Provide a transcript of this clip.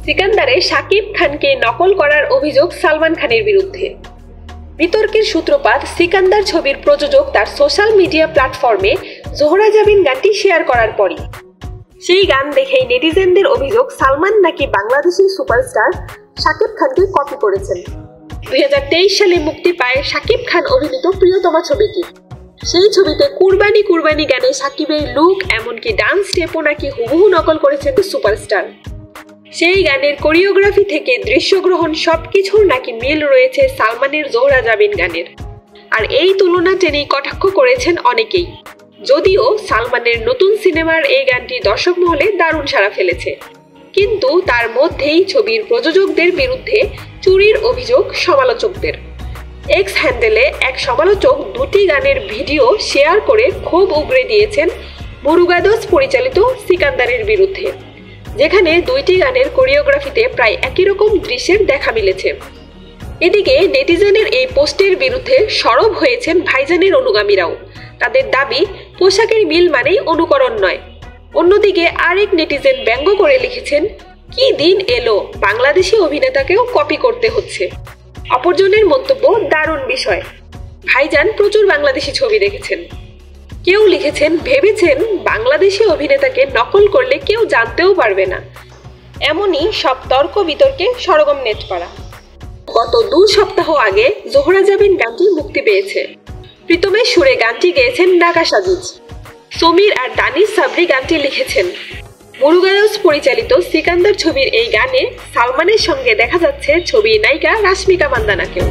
সিকান্দারে শাকিব খানকে নকল করার অভিযোগ সালমান খানের বিরুদ্ধে। বিতর্কের সূত্রপাত সিকান্দার ছবির প্রযোজক তার সোশ্যাল মিডিয়া প্ল্যাটফর্মে জোহরা জাবিন গানটি শেয়ার করার পরই সেই গান দেখেই নেটিজেনদের অভিযোগ সালমান নাকি বাংলাদেশি সুপারস্টার শাকিব খানকে কপি করেছেন। 2023 সালে মুক্তি পায় শাকিব খান অভিনীত প্রিয়তমা ছবিটি। সেই ছবিতে কুরবানি কুরবানি গানে শাকিবের লুক এমনকি ডান্স স্টেপও নাকি হুবহু নকল করেছেন সুপারস্টার। সেই গানের কোরিওগ্রাফি থেকে দৃশ্যগ্রহণ সবকিছুর নাকি মিল রয়েছে সালমানের জোহরা জাবিন গানের। আর এই তুলনা টেনেই কটাক্ষ করেছেন অনেকেই। যদিও সালমানের নতুন সিনেমার এই গানটি দর্শক মহলে দারুণ সাড়া ফেলেছে, কিন্তু তার মধ্যেই ছবির প্রযোজকদের বিরুদ্ধে চুরির অভিযোগ সমালোচকদের। এক্স হ্যান্ডেলে এক সমালোচক দুটি গানের ভিডিও শেয়ার করে ক্ষোভ উগরে দিয়েছেন মুরুগাদোস পরিচালিত সিকান্দারের বিরুদ্ধে, যেখানে দুইটি গানের কোরিওগ্রাফিতে প্রায় একই রকম দৃশ্যের দেখা মিলেছে। এদিকে নেটিজেনের এই পোস্টের বিরুদ্ধে সরব হয়েছেন ভাইজানের অনুগামীরাও। তাদের দাবি পোশাকের মিল মানেই অনুকরণ নয়। অন্যদিকে আরেক নেটিজেন ব্যঙ্গ করে লিখেছেন, কি দিন এলো, বাংলাদেশি অভিনেতাকেও কপি করতে হচ্ছে। অপরজনের মন্তব্য, দারুণ বিষয়, ভাইজান প্রচুর বাংলাদেশি ছবি দেখেছেন। কেউ লিখেছেন, ভেবেছেন বাংলাদেশি অভিনেতাকে নকল করলে কেউ জানতেও পারবে না। এমনই সব তর্ক বিতর্কে সরগম নেটপাড়া। গত 2 সপ্তাহ আগে জোহরা জাবিন গানটি মুক্তি পেয়েছে। প্রীতমের সুরে গানটি গেয়েছেন ঢাকা সাজিজ। সমীর আর দানিশ সাবরি গানটি লিখেছেন। মুরুগাদোস পরিচালিত সিকান্দার ছবির এই গানে সালমানের সঙ্গে দেখা যাচ্ছে ছবির নায়িকা রাশমিকা মান্দানাকেও।